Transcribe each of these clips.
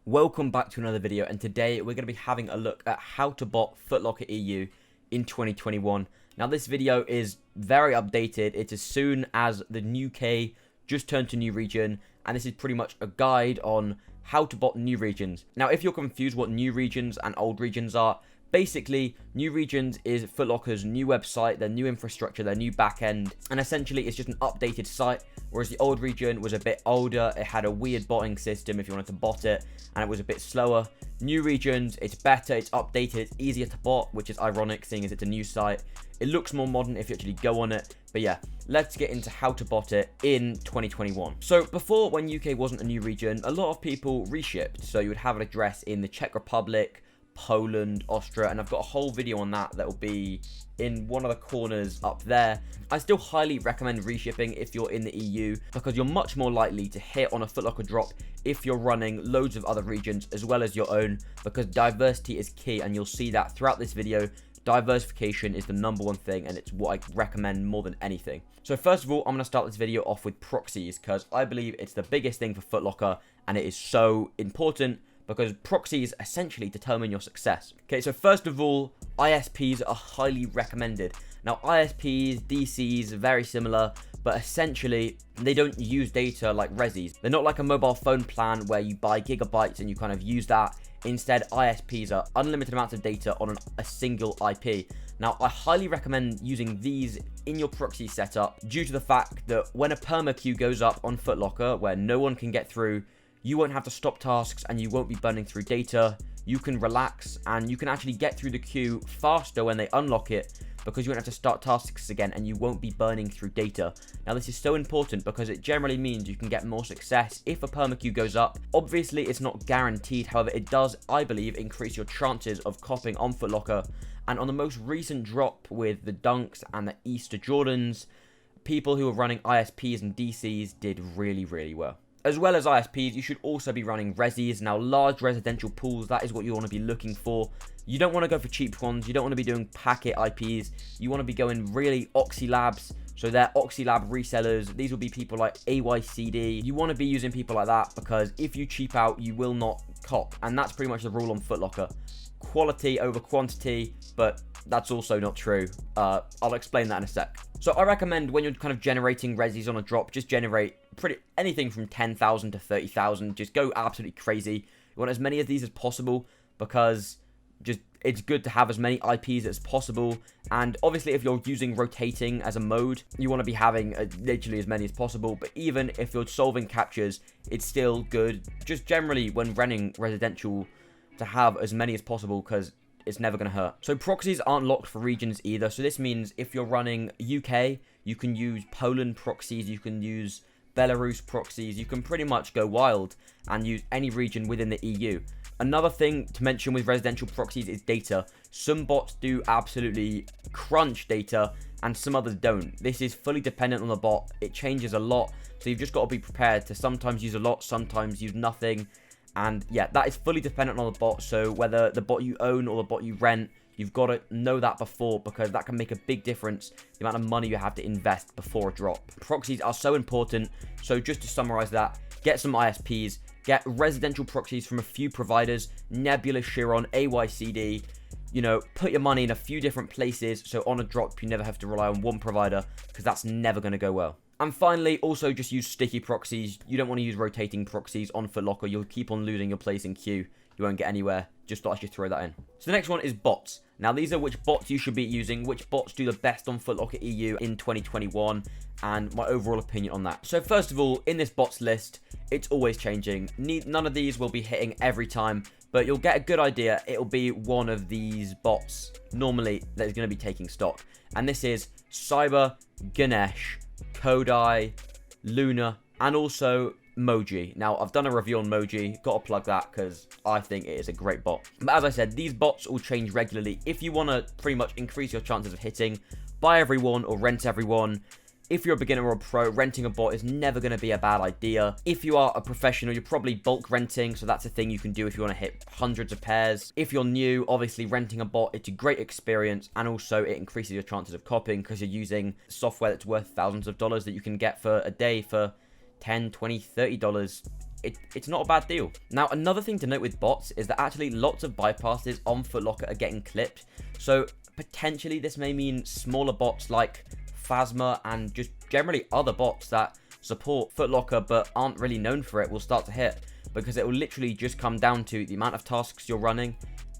Welcome back to another video, and today we're going to be having a look at how to bot Footlocker EU in 2021. Now this video is very updated. It's as soon as the UK just turned to new region, and this is pretty much a guide on how to bot new regions. Now if you're confused what new regions and old regions are, basically, new regions is Footlocker's new website, their new infrastructure, their new backend, and essentially it's just an updated site, whereas the old region was a bit older, it had a weird botting system if you wanted to bot it, and it was a bit slower. New regions, it's better, it's updated, it's easier to bot, which is ironic seeing as it's a new site. It looks more modern if you actually go on it, but yeah, let's get into how to bot it in 2021. So before, when UK wasn't a new region, a lot of people reshipped, so you would have an address in the Czech Republic, Poland, Austria, and I've got a whole video on that will be in one of the corners up there. I still highly recommend reshipping if you're in the EU, because you're much more likely to hit on a Footlocker drop if you're running loads of other regions as well as your own, because diversity is key, and you'll see that throughout this video. Diversification is the #1 thing, and it's what I recommend more than anything. So first of all, I'm going to start this video off with proxies, because I believe it's the biggest thing for Footlocker, and it is so important, because proxies essentially determine your success. Okay, so first of all, ISPs are highly recommended. Now, ISPs, DCs, very similar, but essentially, they don't use data like resis. They're not like a mobile phone plan where you buy gigabytes and you kind of use that. Instead, ISPs are unlimited amounts of data on a single IP. Now, I highly recommend using these in your proxy setup due to the fact that when a perma queue goes up on Footlocker where no one can get through, you won't have to stop tasks and you won't be burning through data. You can relax and you can actually get through the queue faster when they unlock it, because you won't have to start tasks again and you won't be burning through data. Now this is so important because it generally means you can get more success if a perma queue goes up. Obviously it's not guaranteed, however it does, I believe, increase your chances of copping on Footlocker. And on the most recent drop with the Dunks and the Easter Jordans, people who were running ISPs and DCs did really well. As well as ISPs, you should also be running resis. Now, large residential pools, that is what you want to be looking for. You don't want to go for cheap ones. You don't want to be doing packet IPs. You want to be going really Oxylabs. So they're Oxylab resellers. These will be people like 𝙎𝙋𝙍𝙍. You want to be using people like that, because if you cheap out, you will not cop. And that's pretty much the rule on Footlocker. Quality over quantity, but that's also not true. I'll explain that in a sec. So I recommend when you're kind of generating resis on a drop, just generate anything from 10,000 to 30,000. Just go absolutely crazy. You want as many of these as possible, because it's good to have as many IPs as possible. And obviously if you're using rotating as a mode, you want to be having literally as many as possible. But even if you're solving captures, it's still good, just generally when running residential, to have as many as possible, because it's never going to hurt. So proxies aren't locked for regions either. So this means if you're running UK, you can use Poland proxies, you can use Belarus proxies, you can pretty much go wild and use any region within the EU. Another thing to mention with residential proxies is data. Some bots do absolutely crunch data and some others don't. This is fully dependent on the bot. It changes a lot. So you've just got to be prepared to sometimes use a lot, sometimes use nothing. And yeah, that is fully dependent on the bot. So whether the bot you own or the bot you rent, you've got to know that before, because that can make a big difference, the amount of money you have to invest before a drop. Proxies are so important. So just to summarize that, get some ISPs, get residential proxies from a few providers, Nebula, Chiron, 𝙎𝙋𝙍𝙍. You know, put your money in a few different places, so on a drop you never have to rely on one provider, because that's never going to go well. And finally, also just use sticky proxies. You don't want to use rotating proxies on Footlocker. You'll keep on losing your place in queue. You won't get anywhere. Just thought I should throw that in. So the next one is bots. Now these are which bots you should be using, which bots do the best on Footlocker EU in 2021, and my overall opinion on that. So first of all, in this bots list, it's always changing. None of these will be hitting every time, but you'll get a good idea. It'll be one of these bots normally that is going to be taking stock. And this is CyberAIO, Kodai, Luna, and also Moji. Now, I've done a review on Moji. Got to plug that because I think it is a great bot. But as I said, these bots will change regularly. If you want to pretty much increase your chances of hitting, buy everyone or rent everyone. If you're a beginner or a pro, renting a bot is never going to be a bad idea. If you are a professional, you're probably bulk renting, so that's a thing you can do if you want to hit hundreds of pairs. If you're new, obviously renting a bot, it's a great experience, and also it increases your chances of copying because you're using software that's worth thousands of dollars that you can get for a day for $10, $20, $30. it's not a bad deal. Now, another thing to note with bots is that actually lots of bypasses on Footlocker are getting clipped. So potentially this may mean smaller bots like Phasma and just generally other bots that support Footlocker but aren't really known for it will start to hit, because it will literally just come down to the amount of tasks you're running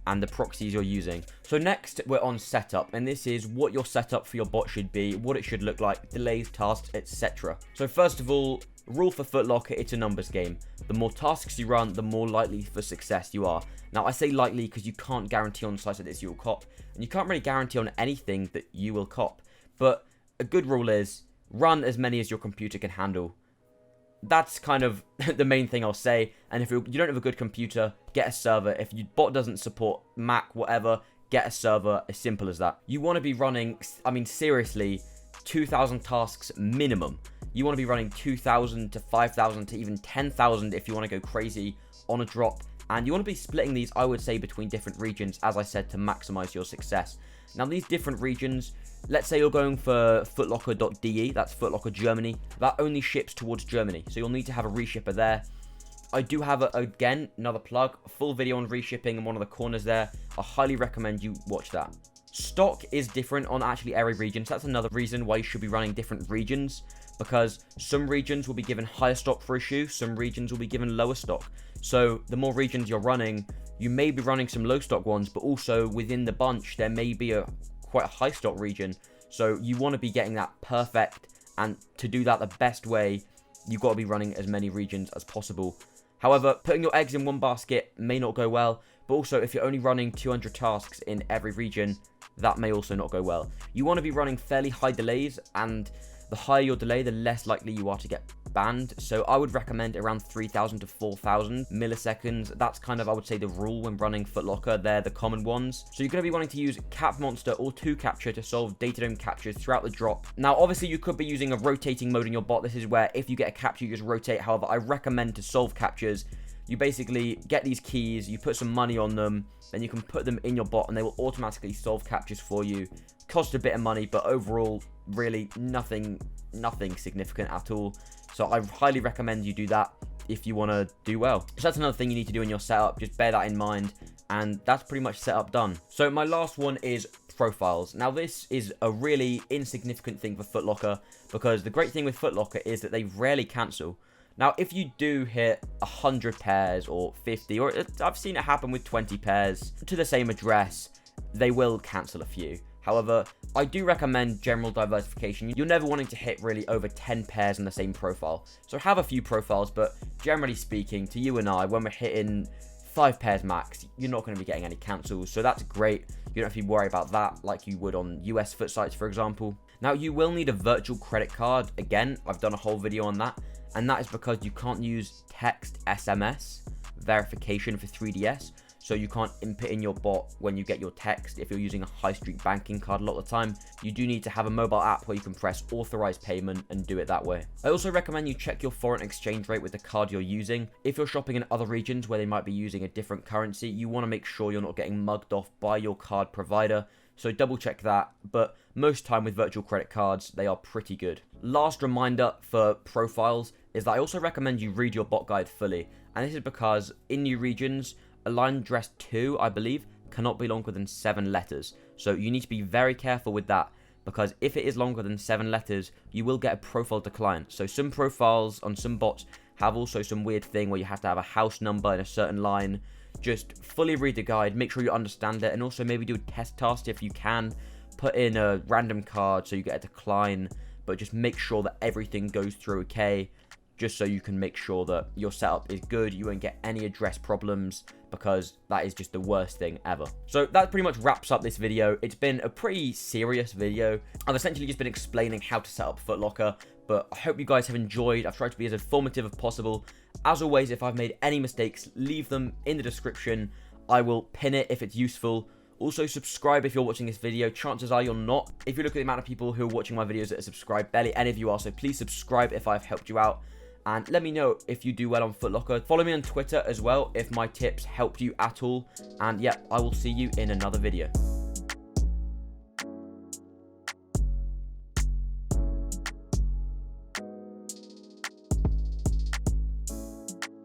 and the proxies you're using. So next we're on setup, and this is what your setup for your bot should be, what it should look like, delays, tasks, etc. So first of all, rule for Footlocker, it's a numbers game. The more tasks you run, the more likely for success you are. Now I say likely because you can't guarantee on sites like this you will cop, and you can't really guarantee on anything that you will cop, but a good rule is run as many as your computer can handle. That's kind of the main thing I'll say. And if you don't have a good computer, get a server. If your bot doesn't support Mac, whatever, get a server. As simple as that. You want to be running, I mean, seriously, 2,000 tasks minimum. You want to be running 2,000 to 5,000 to even 10,000 if you want to go crazy on a drop. And you want to be splitting these, I would say, between different regions, as I said, to maximize your success. Now, these different regions, let's say you're going for footlocker.de, that's Footlocker Germany, that only ships towards Germany, so you'll need to have a reshipper there. I do have, again, another plug, a full video on reshipping in one of the corners there. I highly recommend you watch that. Stock is different on actually every region, so that's another reason why you should be running different regions, because some regions will be given higher stock for a shoe, some regions will be given lower stock. So the more regions you're running, you may be running some low stock ones, but also within the bunch, there may be quite a high stock region. So you want to be getting that perfect, and to do that the best way, you've got to be running as many regions as possible. However, putting your eggs in one basket may not go well, but also if you're only running 200 tasks in every region, that may also not go well. You want to be running fairly high delays, and the higher your delay, the less likely you are to get banned. So I would recommend around 3,000 to 4,000 milliseconds. That's kind of, I would say, the rule when running Footlocker. They're the common ones. So you're going to be wanting to use Cap Monster or 2Capture to solve data dome captures throughout the drop. Now, obviously, you could be using a rotating mode in your bot. This is where if you get a capture, you just rotate. However, I recommend to solve captures, you basically get these keys, you put some money on them, then you can put them in your bot and they will automatically solve captures for you. Cost a bit of money, but overall, really nothing significant at all. So I highly recommend you do that if you want to do well. So that's another thing you need to do in your setup. Just bear that in mind. And that's pretty much setup done. So my last one is profiles. Now this is a really insignificant thing for Footlocker, because the great thing with Footlocker is that they rarely cancel. Now, if you do hit 100 pairs or 50, or I've seen it happen with 20 pairs to the same address, they will cancel a few. However, I do recommend general diversification. You're never wanting to hit really over 10 pairs in the same profile. So have a few profiles, but generally speaking, to you and I, when we're hitting 5 pairs max, you're not going to be getting any cancels. So that's great. You don't have to worry about that like you would on US foot sites, for example. Now, you will need a virtual credit card. Again, I've done a whole video on that. And that is because you can't use text SMS verification for 3DS. So you can't input in your bot when you get your text. If you're using a high street banking card a lot of the time, you do need to have a mobile app where you can press authorize payment and do it that way. I also recommend you check your foreign exchange rate with the card you're using. If you're shopping in other regions where they might be using a different currency, you want to make sure you're not getting mugged off by your card provider. So double check that, but most time with virtual credit cards, they are pretty good. Last reminder for profiles is that I also recommend you read your bot guide fully. And this is because in new regions, a line address 2, I believe, cannot be longer than 7 letters. So you need to be very careful with that, because if it is longer than 7 letters, you will get a profile decline. So some profiles on some bots have also some weird thing where you have to have a house number in a certain line. Just fully read the guide, make sure you understand it, and also maybe do a test task if you can. Put in a random card so you get a decline, but just make sure that everything goes through okay, just so you can make sure that your setup is good, you won't get any address problems, because that is just the worst thing ever. So that pretty much wraps up this video. It's been a pretty serious video. I've essentially just been explaining how to set up Footlocker, but I hope you guys have enjoyed. I've tried to be as informative as possible. As always, if I've made any mistakes, leave them in the description. I will pin it if it's useful. Also, subscribe if you're watching this video. Chances are you're not. If you look at the amount of people who are watching my videos that are subscribed, barely any of you are, so please subscribe if I've helped you out. And let me know if you do well on Footlocker. Follow me on Twitter as well if my tips helped you at all. And yeah, I will see you in another video.